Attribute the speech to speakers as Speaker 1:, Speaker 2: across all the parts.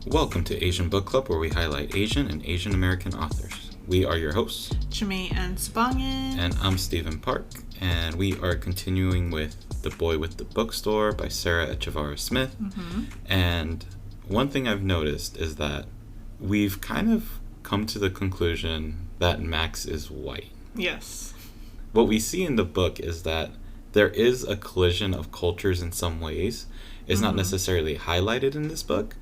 Speaker 1: Welcome to Asian Book Club, where we highlight Asian and Asian American authors. We are your hosts,
Speaker 2: Jamae and Sabangan.
Speaker 1: And I'm Stephen Park, and we are continuing with The Boy with the Bookstore by Sarah Echevarria Smith.
Speaker 2: Mm-hmm.
Speaker 1: And one thing I've noticed is that we've kind of come to the conclusion that Max is white.
Speaker 2: Yes.
Speaker 1: What we see in the book is that there is a collision of cultures in some ways. It's not necessarily highlighted in this book,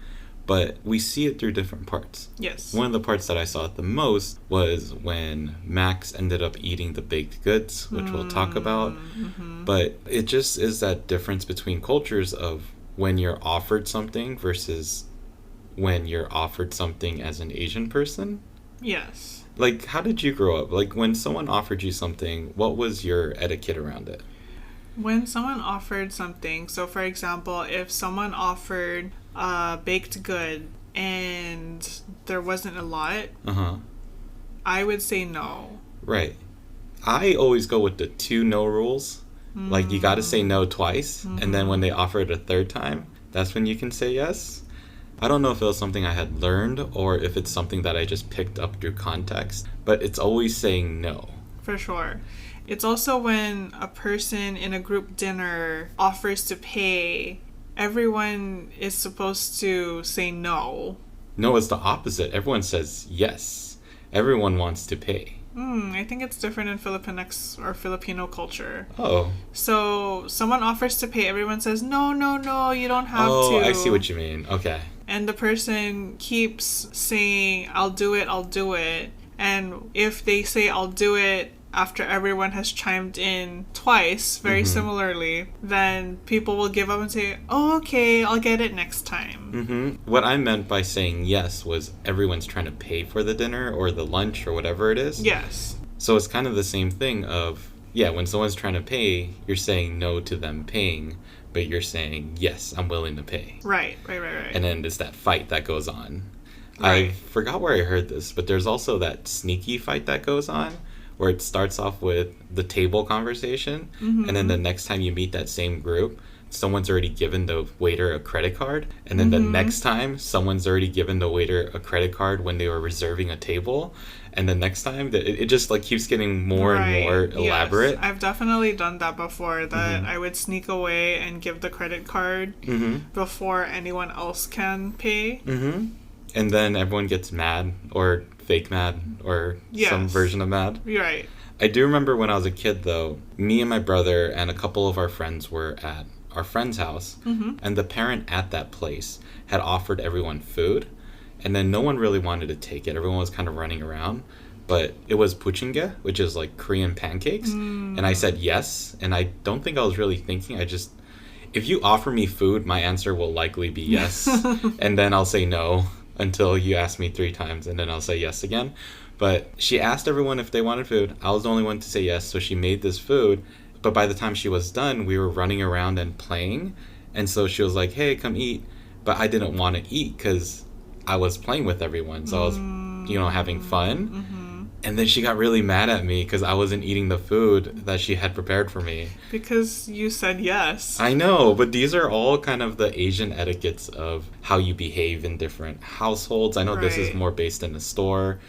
Speaker 1: but we see it through different parts.
Speaker 2: Yes.
Speaker 1: One of the parts that I saw it the most was when Max ended up eating the baked goods, which we'll talk about.
Speaker 2: Mm-hmm.
Speaker 1: But it just is that difference between cultures of when you're offered something versus when you're offered something as an Asian person.
Speaker 2: Yes.
Speaker 1: Like, how did you grow up? Like, when someone offered you something, what was your etiquette around it?
Speaker 2: When someone offered something, so for example, if someone offered a baked good and there wasn't a lot, I would say no.
Speaker 1: Right. I always go with the 2 no rules. Like, you got to say no twice, and then when they offer it a third time, that's when you can say yes. I don't know if it was something I had learned or if it's something that I just picked up through context, but it's always saying no.
Speaker 2: For sure. It's also when a person in a group dinner offers to pay, everyone is supposed to say no.
Speaker 1: No, it's the opposite. Everyone says yes. Everyone wants to pay.
Speaker 2: I think it's different in Filipinx or Filipino culture.
Speaker 1: Oh.
Speaker 2: So someone offers to pay, everyone says, no, you don't have to.
Speaker 1: Oh, I see what you mean. Okay.
Speaker 2: And the person keeps saying, I'll do it. And if they say, I'll do it, after everyone has chimed in twice, very similarly, then people will give up and say, oh, okay, I'll get it next time.
Speaker 1: What I meant by saying yes was everyone's trying to pay for the dinner or the lunch or whatever it is.
Speaker 2: Yes.
Speaker 1: So it's kind of the same thing of, when someone's trying to pay, you're saying no to them paying, but you're saying, yes, I'm willing to pay.
Speaker 2: Right.
Speaker 1: And then it's that fight that goes on.
Speaker 2: Right.
Speaker 1: I forgot where I heard this, but there's also that sneaky fight that goes on, where it starts off with the table conversation, and then the next time you meet that same group, someone's already given the waiter a credit card, and then the next time, someone's already given the waiter a credit card when they were reserving a table, and the next time, it just like keeps getting more and more elaborate.
Speaker 2: Yes. I've definitely done that before, that I would sneak away and give the credit card before anyone else can pay.
Speaker 1: And then everyone gets mad, or fake mad, or some version of mad.
Speaker 2: Right.
Speaker 1: I do remember when I was a kid, though, me and my brother and a couple of our friends were at our friend's house, and the parent at that place had offered everyone food, and then no one really wanted to take it. Everyone was kind of running around, but it was puchinge, which is like Korean pancakes, and I said yes, and I don't think I was really thinking. If you offer me food, my answer will likely be yes, and then I'll say no until you ask me 3 times, and then I'll say yes again. But she asked everyone if they wanted food. I was the only one to say yes, so she made this food. But by the time she was done, we were running around and playing. And so she was like, hey, come eat. But I didn't want to eat because I was playing with everyone. So I was, having fun. And then she got really mad at me because I wasn't eating the food that she had prepared for me.
Speaker 2: Because you said yes.
Speaker 1: I know, but these are all kind of the Asian etiquettes of how you behave in different households. I know this is more based in a store.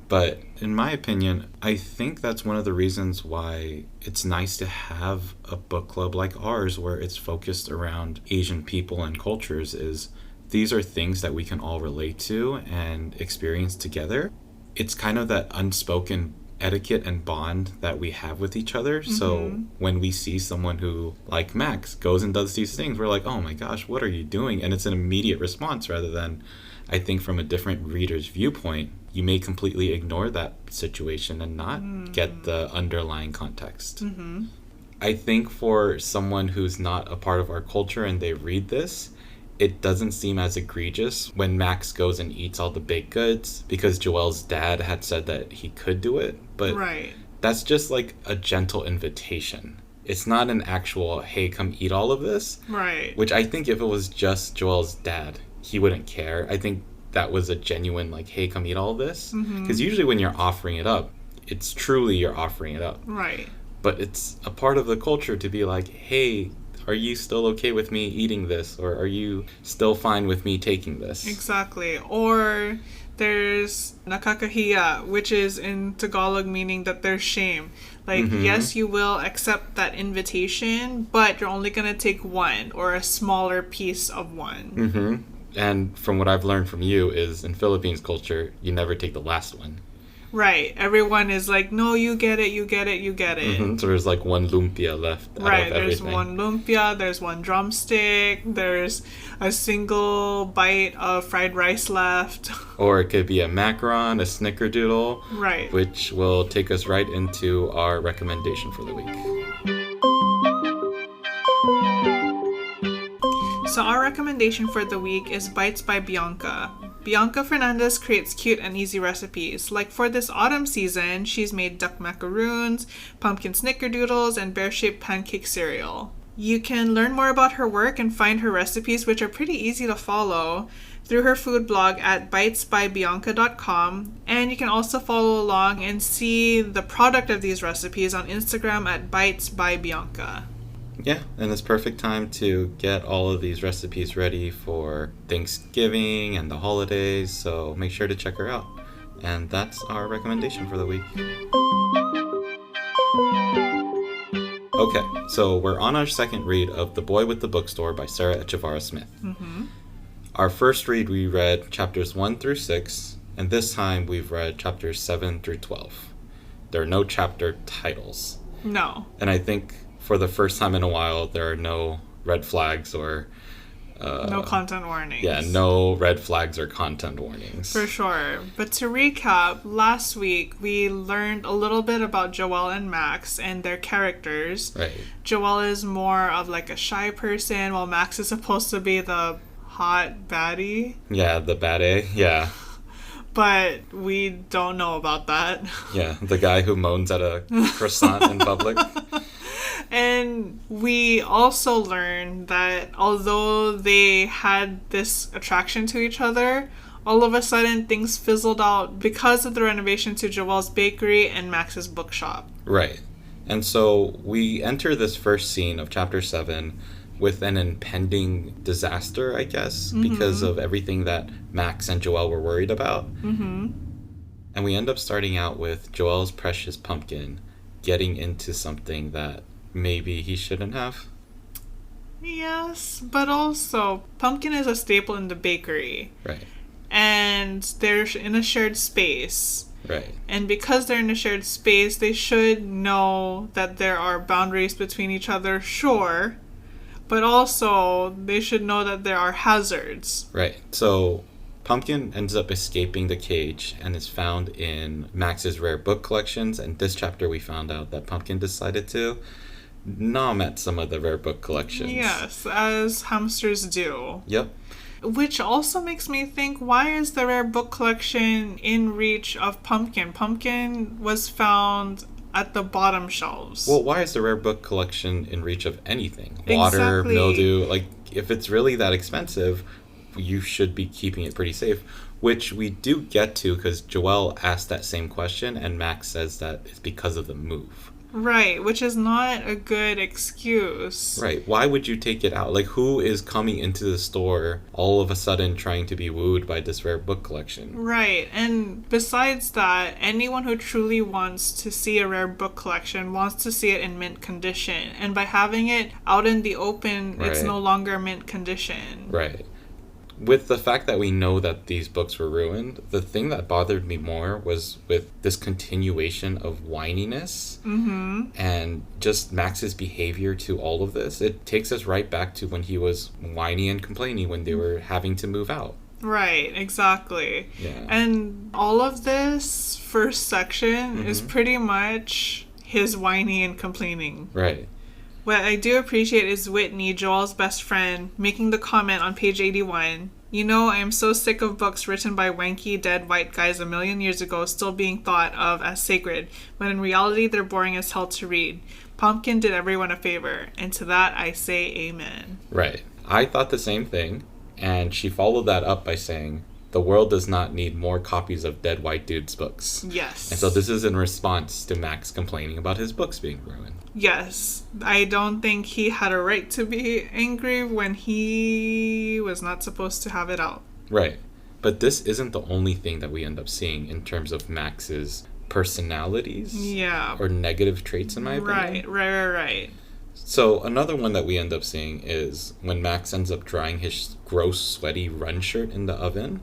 Speaker 1: But in my opinion, I think that's one of the reasons why it's nice to have a book club like ours where it's focused around Asian people and cultures. Is these are things that we can all relate to and experience together. It's kind of that unspoken etiquette and bond that we have with each other. So when we see someone who, like Max, goes and does these things, we're like, oh my gosh, what are you doing? And it's an immediate response rather than, I think, from a different reader's viewpoint, you may completely ignore that situation and not get the underlying context. I think for someone who's not a part of our culture and they read this, it doesn't seem as egregious when Max goes and eats all the baked goods because Joelle's dad had said that he could do it. But that's just like a gentle invitation. It's not an actual, hey, come eat all of this.
Speaker 2: Right.
Speaker 1: Which I think if it was just Joelle's dad, he wouldn't care. I think that was a genuine, like, hey, come eat all of this. Because usually when you're offering it up, it's truly you're offering it up.
Speaker 2: Right.
Speaker 1: But it's a part of the culture to be like, hey, are you still okay with me eating this? Or are you still fine with me taking this?
Speaker 2: Exactly. Or there's nakakahiya, which is in Tagalog meaning that there's shame. Like, yes, you will accept that invitation, but you're only going to take one or a smaller piece of one.
Speaker 1: And from what I've learned from you is in Philippines culture, you never take the last one.
Speaker 2: Right. Everyone is like, no, you get it, you get it, you get it.
Speaker 1: So there's like one lumpia left out of everything.
Speaker 2: There's one lumpia, there's one drumstick, there's a single bite of fried rice left.
Speaker 1: Or it could be a macaron, a snickerdoodle.
Speaker 2: Right.
Speaker 1: Which will take us right into our recommendation for the week.
Speaker 2: So our recommendation for the week is Bites by Bianca. Bianca Fernandez creates cute and easy recipes. Like for this autumn season, she's made duck macaroons, pumpkin snickerdoodles, and bear-shaped pancake cereal. You can learn more about her work and find her recipes, which are pretty easy to follow, through her food blog at bitesbybianca.com. And you can also follow along and see the product of these recipes on Instagram at bitesbybianca.
Speaker 1: Yeah, and it's perfect time to get all of these recipes ready for Thanksgiving and the holidays, so make sure to check her out. And that's our recommendation for the week. Okay, so we're on our second read of The Boy with the Bookstore by Sarah Echevarria Smith. Our first read, we read chapters 1 through 6, and this time we've read chapters 7 through 12. There are no chapter titles.
Speaker 2: No.
Speaker 1: And I think for the first time in a while, there are no red flags or...
Speaker 2: no content warnings.
Speaker 1: Yeah, no red flags or content warnings.
Speaker 2: For sure. But to recap, last week we learned a little bit about Joelle and Max and their characters.
Speaker 1: Right.
Speaker 2: Joelle is more of like a shy person, while Max is supposed to be the hot baddie.
Speaker 1: Yeah, the baddie, yeah.
Speaker 2: But we don't know about that.
Speaker 1: Yeah, the guy who moans at a croissant in public.
Speaker 2: And we also learned that although they had this attraction to each other, all of a sudden things fizzled out because of the renovation to Joelle's bakery and Max's bookshop.
Speaker 1: Right. And so we enter this first scene of chapter 7 with an impending disaster, I guess, because of everything that Max and Joelle were worried about. And we end up starting out with Joelle's precious pumpkin getting into something that maybe he shouldn't have.
Speaker 2: Yes, but also, pumpkin is a staple in the bakery.
Speaker 1: Right.
Speaker 2: And they're in a shared space.
Speaker 1: Right.
Speaker 2: And because they're in a shared space, they should know that there are boundaries between each other, sure. But also, they should know that there are hazards.
Speaker 1: Right. So, Pumpkin ends up escaping the cage and is found in Max's rare book collections. And this chapter we found out that Pumpkin decided to nom at some of the rare book collections.
Speaker 2: Yes, as hamsters do.
Speaker 1: Yep.
Speaker 2: Which also makes me think, why is the rare book collection in reach of Pumpkin? Pumpkin was found at the bottom shelves.
Speaker 1: Well, why is the rare book collection in reach of anything? Water,
Speaker 2: exactly.
Speaker 1: mildew. Like, if it's really that expensive, you should be keeping it pretty safe. Which we do get to because Joelle asked that same question and Max says that it's because of the move.
Speaker 2: Right, which is not a good excuse.
Speaker 1: Right. Why would you take it out? Like, who is coming into the store all of a sudden trying to be wooed by this rare book collection?
Speaker 2: Right. And besides that, anyone who truly wants to see a rare book collection wants to see it in mint condition. And by having it out in the open, It's no longer mint condition.
Speaker 1: Right. With the fact that we know that these books were ruined, the thing that bothered me more was with this continuation of whininess and just Max's behavior to all of this. It takes us right back to when he was whiny and complaining when they were having to move out.
Speaker 2: Right, exactly.
Speaker 1: Yeah.
Speaker 2: And all of this first section is pretty much his whining and complaining.
Speaker 1: Right.
Speaker 2: What I do appreciate is Whitney, Joelle's best friend, making the comment on page 81, "You know, I am so sick of books written by wanky, dead white guys a million years ago still being thought of as sacred, when in reality they're boring as hell to read. Pumpkin did everyone a favor, and to that I say amen."
Speaker 1: Right. I thought the same thing, and she followed that up by saying, the world does not need more copies of dead white dudes' books.
Speaker 2: Yes.
Speaker 1: And so this is in response to Max complaining about his books being ruined.
Speaker 2: Yes. I don't think he had a right to be angry when he was not supposed to have it out.
Speaker 1: Right. But this isn't the only thing that we end up seeing in terms of Max's personalities.
Speaker 2: Yeah.
Speaker 1: Or negative traits, in my opinion.
Speaker 2: Right.
Speaker 1: So another one that we end up seeing is when Max ends up drying his gross, sweaty run shirt in the oven.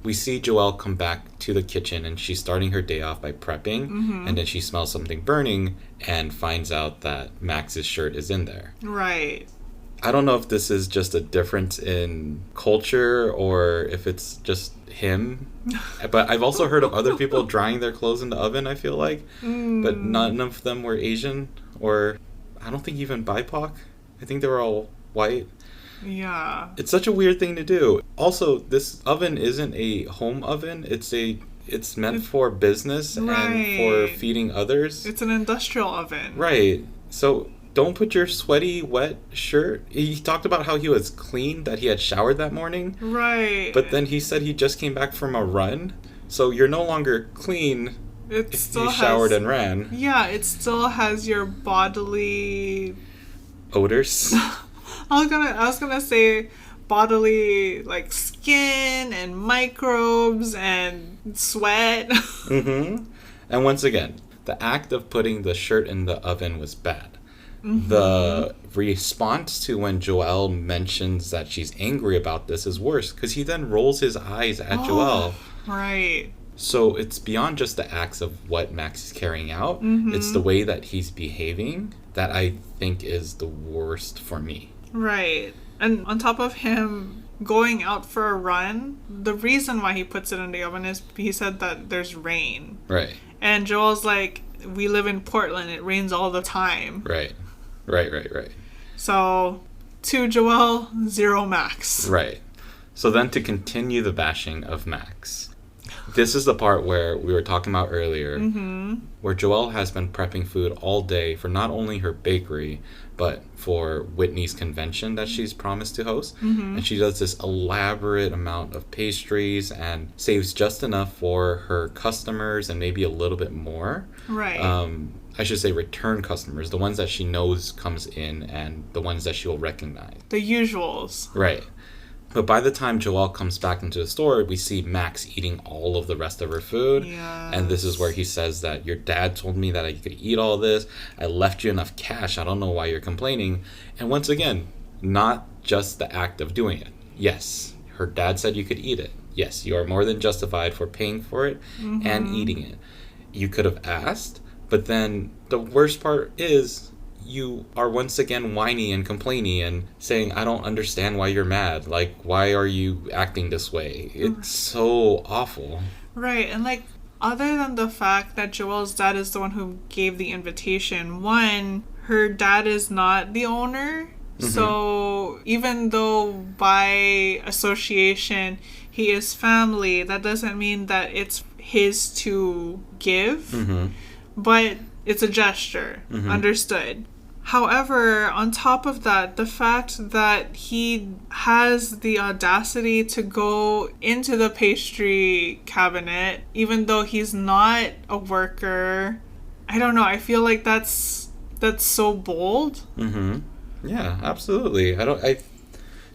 Speaker 1: We see Joelle come back to the kitchen and she's starting her day off by prepping. Mm-hmm. And then she smells something burning and finds out that Max's shirt is in there.
Speaker 2: Right.
Speaker 1: I don't know if this is just a difference in culture or if it's just him. But I've also heard of other people drying their clothes in the oven, I feel like. But none of them were Asian or I don't think even BIPOC. I think they were all white.
Speaker 2: Yeah.
Speaker 1: It's such a weird thing to do. Also, this oven isn't a home oven. It's meant for business and for feeding others.
Speaker 2: It's an industrial oven.
Speaker 1: Right. So don't put your sweaty, wet shirt. He talked about how he was clean, that he had showered that morning.
Speaker 2: Right.
Speaker 1: But then he said he just came back from a run. So you're no longer clean if you showered and ran.
Speaker 2: Yeah, it still has your bodily
Speaker 1: odors.
Speaker 2: I was gonna say bodily, like skin and microbes and sweat.
Speaker 1: Mm-hmm. And once again, the act of putting the shirt in the oven was bad. Mm-hmm. The response to when Joelle mentions that she's angry about this is worse, because he then rolls his eyes at Joelle.
Speaker 2: Right.
Speaker 1: So it's beyond just the acts of what Max is carrying out. Mm-hmm. It's the way that he's behaving that I think is the worst for me.
Speaker 2: Right. And on top of him going out for a run, the reason why he puts it in the oven is he said that there's rain.
Speaker 1: Right.
Speaker 2: And Joel's like, we live in Portland. It rains all the time.
Speaker 1: Right.
Speaker 2: So, to Joelle, 0 Max.
Speaker 1: Right. So then to continue the bashing of Max, this is the part where we were talking about earlier, where Joelle has been prepping food all day for not only her bakery, but for Whitney's convention that she's promised to host. Mm-hmm. And she does this elaborate amount of pastries and saves just enough for her customers and maybe a little bit more.
Speaker 2: Right.
Speaker 1: I should say return customers, the ones that she knows comes in and the ones that she'll recognize.
Speaker 2: The usuals.
Speaker 1: Right. But by the time Joelle comes back into the store, we see Max eating all of the rest of her food.
Speaker 2: Yes.
Speaker 1: And this is where he says that your dad told me that I could eat all this. I left you enough cash. I don't know why you're complaining. And once again, not just the act of doing it. Yes, her dad said you could eat it. Yes, you are more than justified for paying for it and eating it. You could have asked, but then the worst part is you are once again whiny and complaining and saying, I don't understand why you're mad. Like, why are you acting this way? It's so awful.
Speaker 2: Right. And like, other than the fact that Joelle's dad is the one who gave the invitation, one, her dad is not the owner. Mm-hmm. So even though by association he is family, that doesn't mean that it's his to give. Mm-hmm. But it's a gesture. Mm-hmm. Understood. However, on top of that, the fact that he has the audacity to go into the pastry cabinet, even though he's not a worker, I don't know. I feel like that's so bold.
Speaker 1: Mm-hmm. Yeah, absolutely.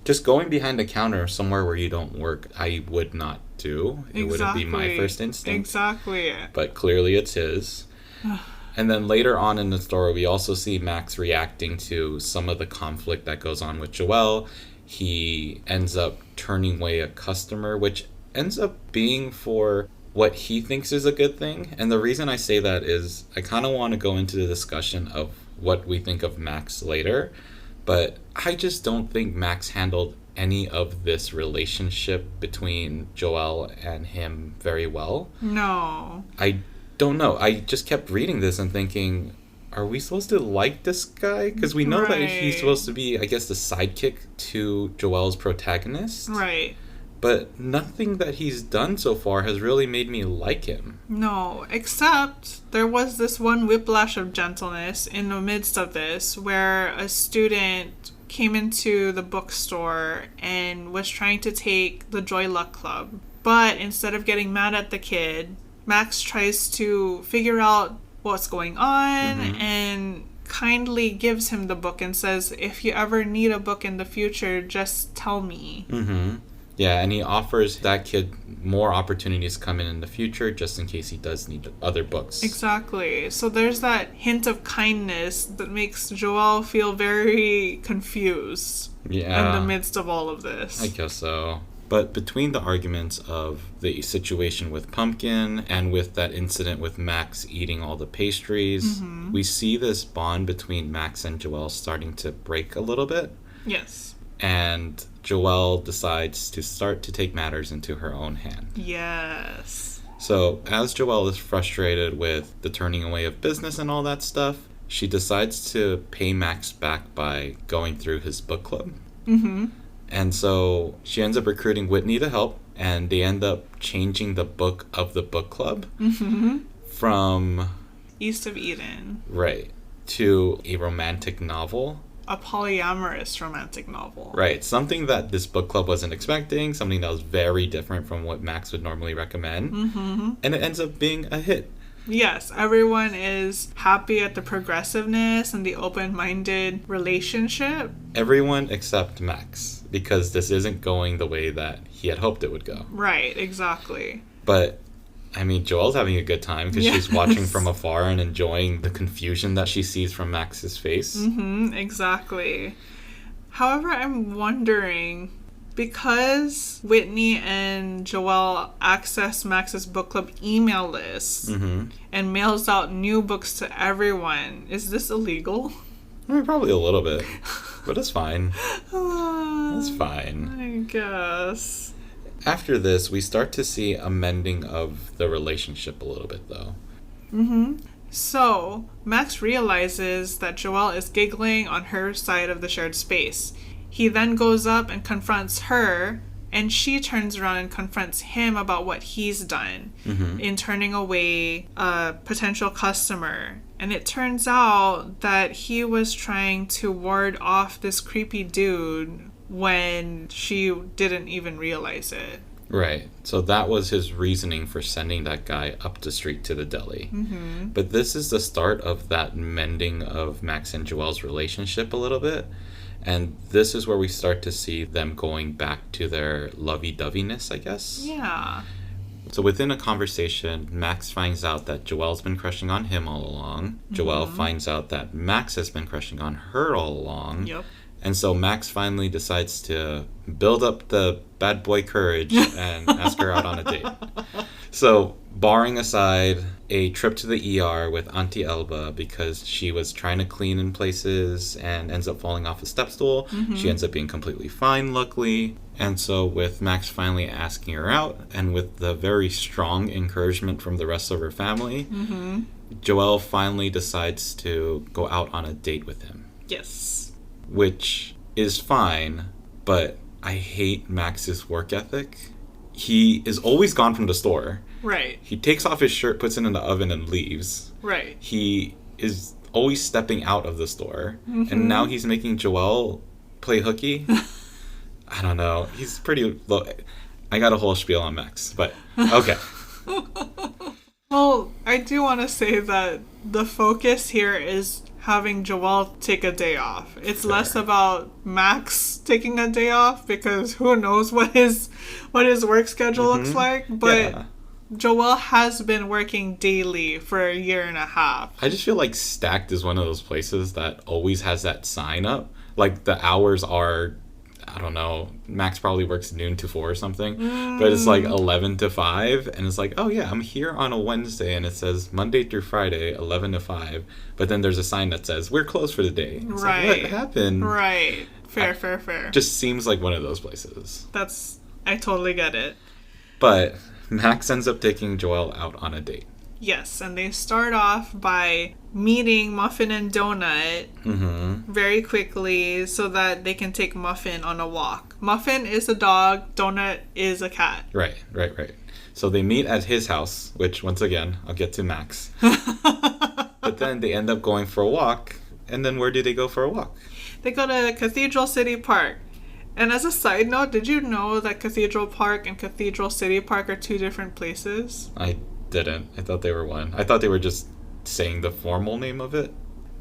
Speaker 1: Just going behind a counter somewhere where you don't work, I would not do. It wouldn't be my first instinct.
Speaker 2: Exactly.
Speaker 1: But clearly it's his. And then later on in the story, we also see Max reacting to some of the conflict that goes on with Joelle. He ends up turning away a customer, which ends up being for what he thinks is a good thing. And the reason I say that is I kind of want to go into the discussion of what we think of Max later. But I just don't think Max handled any of this relationship between Joelle and him very well.
Speaker 2: No.
Speaker 1: I don't know. I just kept reading this and thinking, are we supposed to like this guy? Because we know that he's supposed to be, I guess, the sidekick to Joelle's protagonist.
Speaker 2: Right.
Speaker 1: But nothing that he's done so far has really made me like him.
Speaker 2: No, except there was this one whiplash of gentleness in the midst of this where a student came into the bookstore and was trying to take the Joy Luck Club. But instead of getting mad at the kid, Max tries to figure out what's going on and kindly gives him the book and says, if you ever need a book in the future, just tell me.
Speaker 1: Yeah, and he offers that kid more opportunities to come in the future just in case he does need other books.
Speaker 2: Exactly. So there's that hint of kindness that makes Joelle feel very confused in the midst of all of this.
Speaker 1: I guess so. But between the arguments of the situation with Pumpkin and with that incident with Max eating all the pastries, we see this bond between Max and Joelle starting to break a little bit.
Speaker 2: Yes.
Speaker 1: And Joelle decides to start to take matters into her own hand.
Speaker 2: Yes.
Speaker 1: So as Joelle is frustrated with the turning away of business and all that stuff, she decides to pay Max back by going through his book club. And so she ends up recruiting Whitney to help, and they end up changing the book of the book club from
Speaker 2: East of Eden.
Speaker 1: Right. To a romantic novel.
Speaker 2: A polyamorous romantic novel.
Speaker 1: Right. Something that this book club wasn't expecting, something that was very different from what Max would normally recommend. And it ends up being a hit.
Speaker 2: Yes, everyone is happy at the progressiveness and the open-minded relationship.
Speaker 1: Everyone except Max, because this isn't going the way that he had hoped it would go.
Speaker 2: Right, exactly.
Speaker 1: But, I mean, Joelle's having a good time because she's watching from afar and enjoying the confusion that she sees from Max's face.
Speaker 2: Exactly. However, I'm wondering, because Whitney and Joelle access Max's book club email list and mails out new books to everyone, is this illegal?
Speaker 1: I mean, probably a little bit, but it's fine. It's fine.
Speaker 2: I guess.
Speaker 1: After this, we start to see a mending of the relationship a little bit, though.
Speaker 2: So, Max realizes that Joelle is giggling on her side of the shared space. He then goes up and confronts her, and she turns around and confronts him about what he's done in turning away a potential customer. And it turns out that he was trying to ward off this creepy dude when she didn't even realize it.
Speaker 1: Right. So that was his reasoning for sending that guy up the street to the deli. But this is the start of that mending of Max and Joelle's relationship a little bit. And this is where we start to see them going back to their lovey-dovey-ness, I guess.
Speaker 2: Yeah.
Speaker 1: So within a conversation, Max finds out that Joelle's been crushing on him all along. Joelle finds out that Max has been crushing on her all along.
Speaker 2: Yep.
Speaker 1: And so Max finally decides to build up the bad boy courage and ask her out on a date. So, barring aside a trip to the ER with Auntie Elba because she was trying to clean in places and ends up falling off a step stool, she ends up being completely fine, luckily. And so with Max finally asking her out, and with the very strong encouragement from the rest of her family, Joelle finally decides to go out on a date with him.
Speaker 2: Yes.
Speaker 1: Which is fine, but I hate Max's work ethic. He is always gone from the store.
Speaker 2: Right.
Speaker 1: He takes off his shirt, puts it in the oven, and leaves.
Speaker 2: Right.
Speaker 1: He is always stepping out of the store. And now he's making Joelle play hooky. I don't know. He's pretty low. I got a whole spiel on Max, but okay.
Speaker 2: Well, I do want to say that the focus here is having Joelle take a day off. It's less about Max taking a day off, because who knows what his work schedule looks like, but Joelle has been working daily for a year and a half.
Speaker 1: I just feel like Stacked is one of those places that always has that sign up. Like, the hours are, I don't know, Max probably works noon to 4 or something, but it's like 11 to 5, and it's like, oh yeah, I'm here on a Wednesday, and it says Monday through Friday, 11 to 5, but then there's a sign that says, we're closed for the day. It's
Speaker 2: right.
Speaker 1: Like, what happened?
Speaker 2: Right. Fair.
Speaker 1: Just seems like one of those places.
Speaker 2: I totally get it.
Speaker 1: But Max ends up taking Joelle out on a date.
Speaker 2: Yes, and they start off by meeting Muffin and Donut very quickly so that they can take Muffin on a walk. Muffin is a dog, Donut is a cat.
Speaker 1: Right. So they meet at his house, which, once again, I'll get to Max. But then they end up going for a walk, and then where do they go for a walk?
Speaker 2: They go to Cathedral City Park. And as a side note, did you know that Cathedral Park and Cathedral City Park are two different places?
Speaker 1: I didn't. I thought they were one. I thought they were just saying the formal name of it.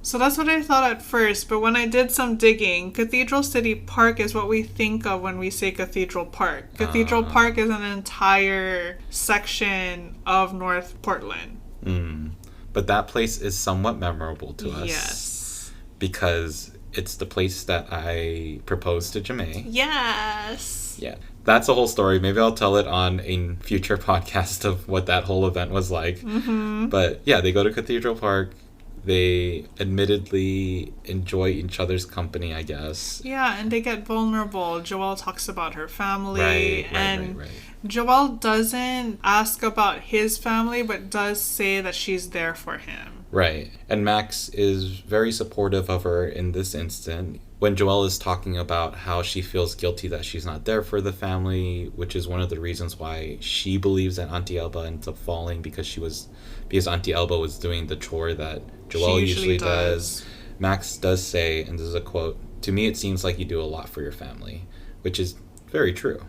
Speaker 2: So that's what I thought at first, but when I did some digging, Cathedral City Park is what we think of when we say Cathedral Park. Cathedral Park is an entire section of North Portland.
Speaker 1: But that place is somewhat memorable to us.
Speaker 2: Yes.
Speaker 1: Because it's the place that I proposed to Jamae.
Speaker 2: Yes.
Speaker 1: Yeah. That's a whole story. Maybe I'll tell it on a future podcast of what that whole event was like. But yeah, they go to Cathedral Park. They admittedly enjoy each other's company, I guess.
Speaker 2: Yeah, and they get vulnerable. Joelle talks about her family.
Speaker 1: Right.
Speaker 2: Joelle doesn't ask about his family, but does say that she's there for him.
Speaker 1: Right. And Max is very supportive of her in this instant. When Joelle is talking about how she feels guilty that she's not there for the family, which is one of the reasons why she believes that Auntie Elba ends up falling because Auntie Elba was doing the chore that Joelle usually does. Max does say, and this is a quote, "To me it seems like you do a lot for your family," which is very true.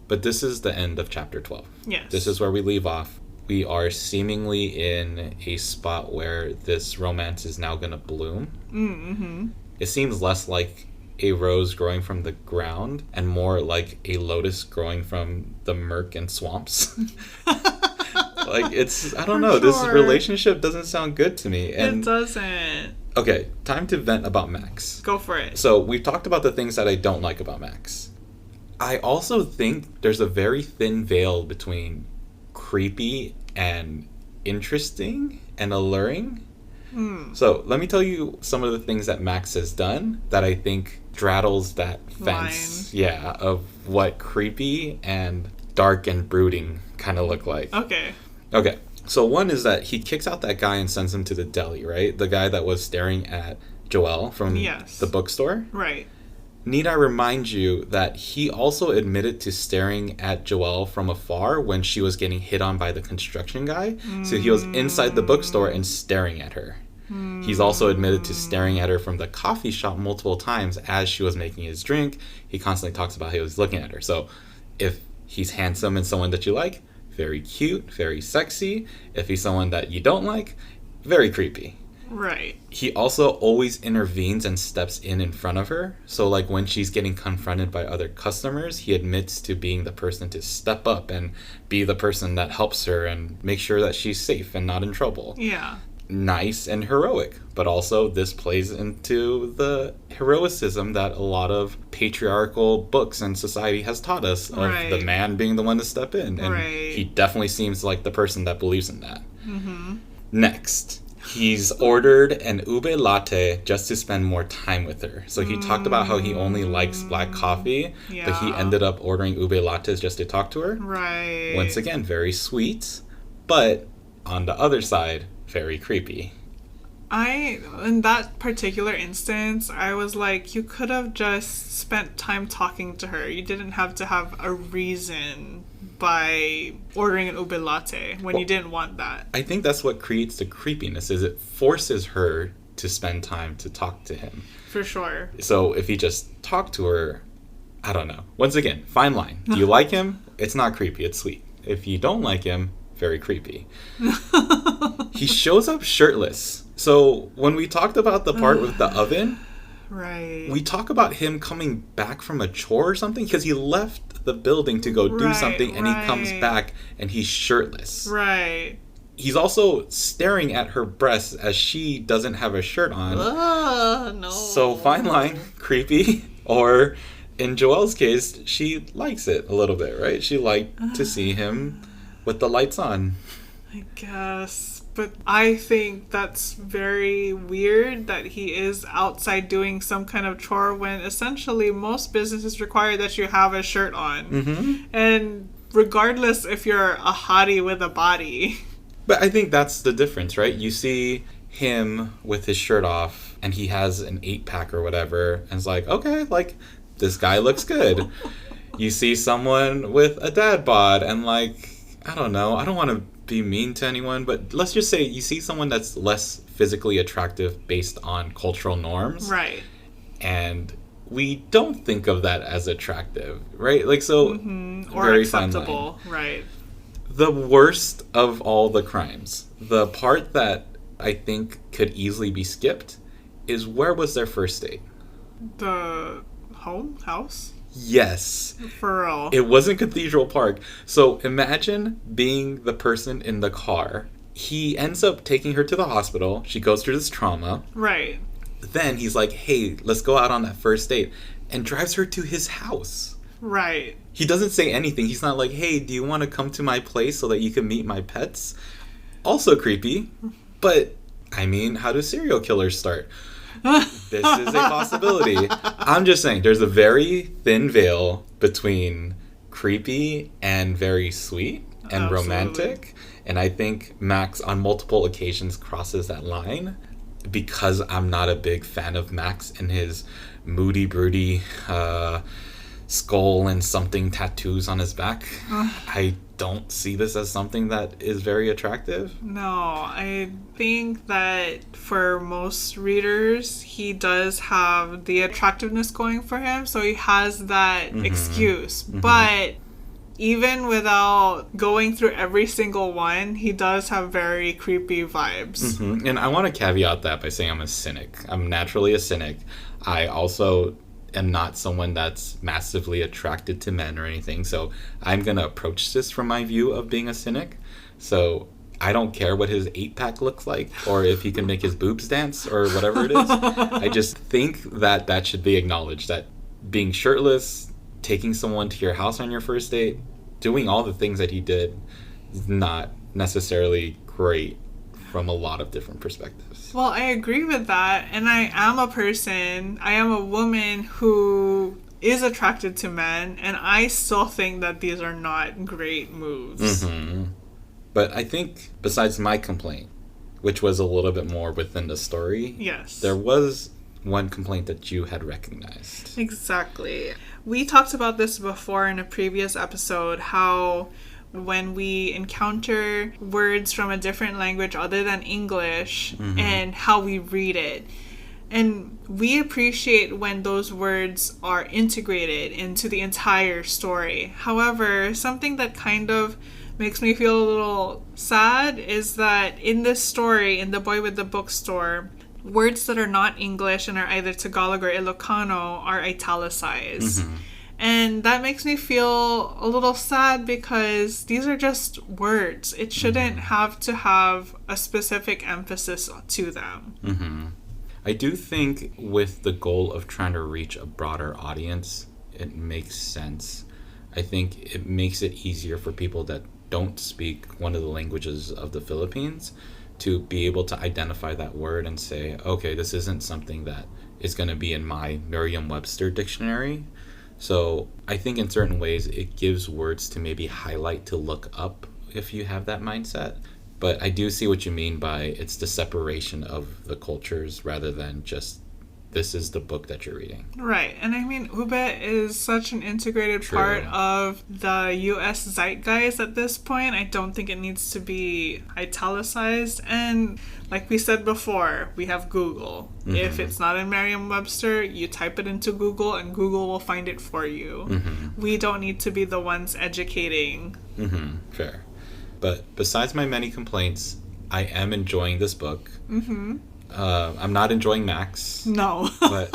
Speaker 1: But this is the end of chapter 12.
Speaker 2: Yes.
Speaker 1: This is where we leave off. We are seemingly in a spot where this romance is now going to bloom. It seems less like a rose growing from the ground and more like a lotus growing from the murk and swamps. Like, it's, I don't know, this relationship doesn't sound good to me. And
Speaker 2: it doesn't.
Speaker 1: Okay, time to vent about Max.
Speaker 2: Go for it.
Speaker 1: So, we've talked about the things that I don't like about Max. I also think there's a very thin veil between creepy and interesting and alluring. So let me tell you some of the things that Max has done that I think straddles that fence of what creepy and dark and brooding kind of look like. Okay, so one is that he kicks out that guy and sends him to the deli, right? The guy that was staring at Joelle from the bookstore.
Speaker 2: Right.
Speaker 1: Need I remind you that he also admitted to staring at Joelle from afar when she was getting hit on by the construction guy. So he was inside the bookstore and staring at her. He's also admitted to staring at her from the coffee shop multiple times as she was making his drink. He constantly talks about how he was looking at her. So if he's handsome and someone that you like, very cute, very sexy. If he's someone that you don't like, very creepy.
Speaker 2: Right.
Speaker 1: He also always intervenes and steps in front of her. So, like, when she's getting confronted by other customers, he admits to being the person to step up and be the person that helps her and make sure that she's safe and not in trouble.
Speaker 2: Yeah.
Speaker 1: Nice and heroic. But also, this plays into the heroicism that a lot of patriarchal books and society has taught us of the man being the one to step in. And he definitely seems like the person that believes in that. Next. He's ordered an ube latte just to spend more time with her. So he talked about how he only likes black coffee, but he ended up ordering ube lattes just to talk to her.
Speaker 2: Right.
Speaker 1: Once again, very sweet, but on the other side, very creepy.
Speaker 2: In that particular instance, I was like, you could have just spent time talking to her. You didn't have to have a reason by ordering an ube latte when you didn't want that.
Speaker 1: I think that's what creates the creepiness, is it forces her to spend time to talk to him.
Speaker 2: For sure. So
Speaker 1: if he just talked to her, I don't know. Once again, fine line. Do you like him? It's not creepy, it's sweet. If you don't like him, very creepy. He shows up shirtless. So when we talked about the part with the oven, we talk about him coming back from a chore or something, because he left the building to go do something, and he comes back and he's shirtless.
Speaker 2: Right.
Speaker 1: He's also staring at her breasts as she doesn't have a shirt on.
Speaker 2: No.
Speaker 1: So fine line, creepy, or in Joelle's case, she likes it a little bit, right? She liked to see him with the lights on.
Speaker 2: I guess. But I think that's very weird that he is outside doing some kind of chore when essentially most businesses require that you have a shirt on. And regardless if you're a hottie with a body.
Speaker 1: But I think that's the difference, right? You see him with his shirt off and he has an 8-pack or whatever, and it's like, okay, like, this guy looks good. You see someone with a dad bod and, like, I don't know, I don't want to be mean to anyone, but let's just say you see someone that's less physically attractive based on cultural norms.
Speaker 2: Right.
Speaker 1: And we don't think of that as attractive, right? Like, so,
Speaker 2: or
Speaker 1: very
Speaker 2: acceptable, right?
Speaker 1: The worst of all the crimes, the part that I think could easily be skipped, is where was their first date?
Speaker 2: The house?
Speaker 1: Yes.
Speaker 2: For real.
Speaker 1: It wasn't Cathedral Park. So imagine being the person in the car. He ends up taking her to the hospital. She goes through this trauma.
Speaker 2: Right.
Speaker 1: Then he's like, hey, let's go out on that first date. And drives her to his house.
Speaker 2: Right.
Speaker 1: He doesn't say anything. He's not like, hey, do you want to come to my place so that you can meet my pets? Also creepy. But, I mean, how do serial killers start? This is a possibility. I'm just saying, there's a very thin veil between creepy and very sweet and
Speaker 2: Absolutely.
Speaker 1: Romantic. And I think Max, on multiple occasions, crosses that line. Because I'm not a big fan of Max and his moody, broody skull and something tattoos on his back, I don't see this as something that is very attractive.
Speaker 2: No, I think that for most readers, he does have the attractiveness going for him, so he has that excuse. But even without going through every single one, he does have very creepy vibes.
Speaker 1: And I want to caveat that by saying I'm a cynic. I'm naturally a cynic. I also am not someone that's massively attracted to men or anything, so I'm going to approach this from my view of being a cynic. So I don't care what his 8-pack looks like or if he can make his boobs dance or whatever it is. I just think that that should be acknowledged, that being shirtless, taking someone to your house on your first date, doing all the things that he did is not necessarily great from a lot of different perspectives.
Speaker 2: Well, I agree with that. And I am a woman who is attracted to men, and I still think that these are not great moves.
Speaker 1: But I think besides my complaint, which was a little bit more within the story,
Speaker 2: yes,
Speaker 1: there was one complaint that you had recognized.
Speaker 2: Exactly. We talked about this before in a previous episode, how when we encounter words from a different language other than English and how we read it. And we appreciate when those words are integrated into the entire story. However, something that kind of makes me feel a little sad is that in this story, in The Boy with the Bookstore, words that are not English and are either Tagalog or Ilocano are italicized. And that makes me feel a little sad because these are just words. It shouldn't have to have a specific emphasis to them.
Speaker 1: I do think with the goal of trying to reach a broader audience, it makes sense. I think it makes it easier for people that don't speak one of the languages of the Philippines to be able to identify that word and say, okay, this isn't something that is going to be in my Merriam-Webster dictionary. So I think in certain ways it gives words to maybe highlight, to look up if you have that mindset. But I do see what you mean by it's the separation of the cultures rather than just this is the book that you're reading.
Speaker 2: Right. And I mean, ube is such an integrated part of the U.S. zeitgeist at this point. I don't think it needs to be italicized. And like we said before, we have Google. If it's not in Merriam-Webster, you type it into Google and Google will find it for you. We don't need to be the ones educating.
Speaker 1: Fair. But besides my many complaints, I am enjoying this book. I'm not enjoying Max.
Speaker 2: No.
Speaker 1: But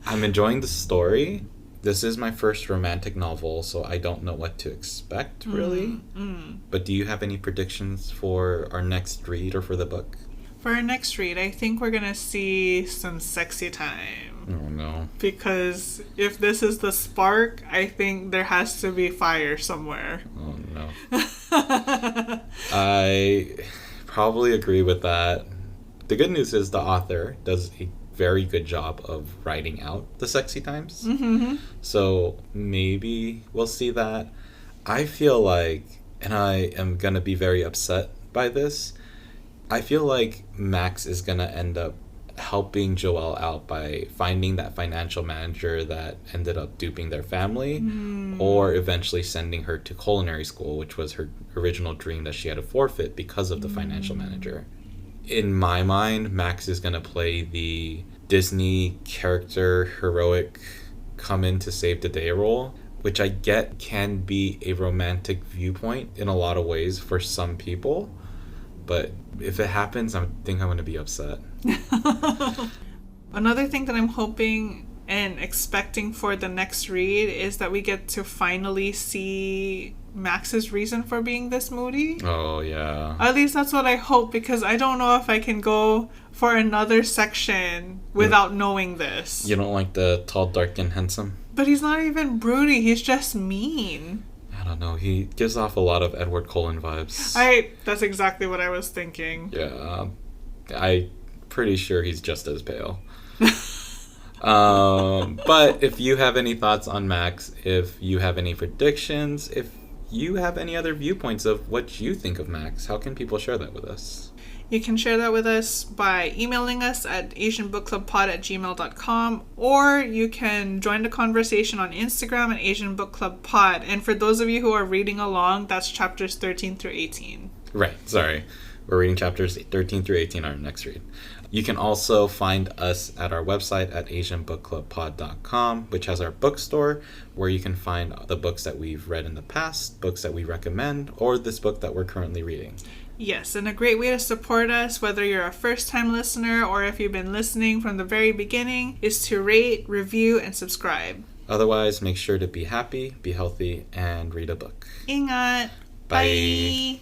Speaker 1: I'm enjoying the story. This is my first romantic novel, so I don't know what to expect, really. But do you have any predictions for our next read or for the book?
Speaker 2: For our next read, I think we're going to see some sexy time.
Speaker 1: Oh, no.
Speaker 2: Because if this is the spark, I think there has to be fire somewhere.
Speaker 1: Oh, no. I probably agree with that. The good news is the author does a very good job of writing out the sexy times. So maybe we'll see that. I feel like, and I am going to be very upset by this, I feel like Max is going to end up helping Joelle out by finding that financial manager that ended up duping their family, or eventually sending her to culinary school, which was her original dream that she had to forfeit because of the financial manager. In my mind, Max is going to play the Disney character heroic come in to save the day role, which I get can be a romantic viewpoint in a lot of ways for some people. But if it happens, I think I'm going to be upset.
Speaker 2: Another thing that I'm hoping and expecting for the next read is that we get to finally see Max's reason for being this moody.
Speaker 1: Oh, yeah.
Speaker 2: At least that's what I hope, because I don't know if I can go for another section without knowing this.
Speaker 1: You don't like the tall, dark, and handsome?
Speaker 2: But he's not even broody. He's just mean.
Speaker 1: I don't know. He gives off a lot of Edward Cullen vibes.
Speaker 2: That's exactly what I was thinking.
Speaker 1: Yeah. I'm pretty sure he's just as pale. But if you have any thoughts on Max, if you have any predictions, if you have any other viewpoints of what you think of Max, how can people share that with us?
Speaker 2: You can share that with us by emailing us at asianbookclubpod@gmail.com, or you can join the conversation on Instagram at asianbookclubpod. And for those of you who are reading along, that's chapters 13 through 18.
Speaker 1: Right, sorry. We're reading chapters 13 through 18 on our next read. You can also find us at our website at asianbookclubpod.com, which has our bookstore, where you can find the books that we've read in the past, books that we recommend, or this book that we're currently reading.
Speaker 2: Yes, and a great way to support us, whether you're a first-time listener or if you've been listening from the very beginning, is to rate, review, and subscribe.
Speaker 1: Otherwise, make sure to be happy, be healthy, and read a book.
Speaker 2: Ingat!
Speaker 1: Bye.
Speaker 2: Bye.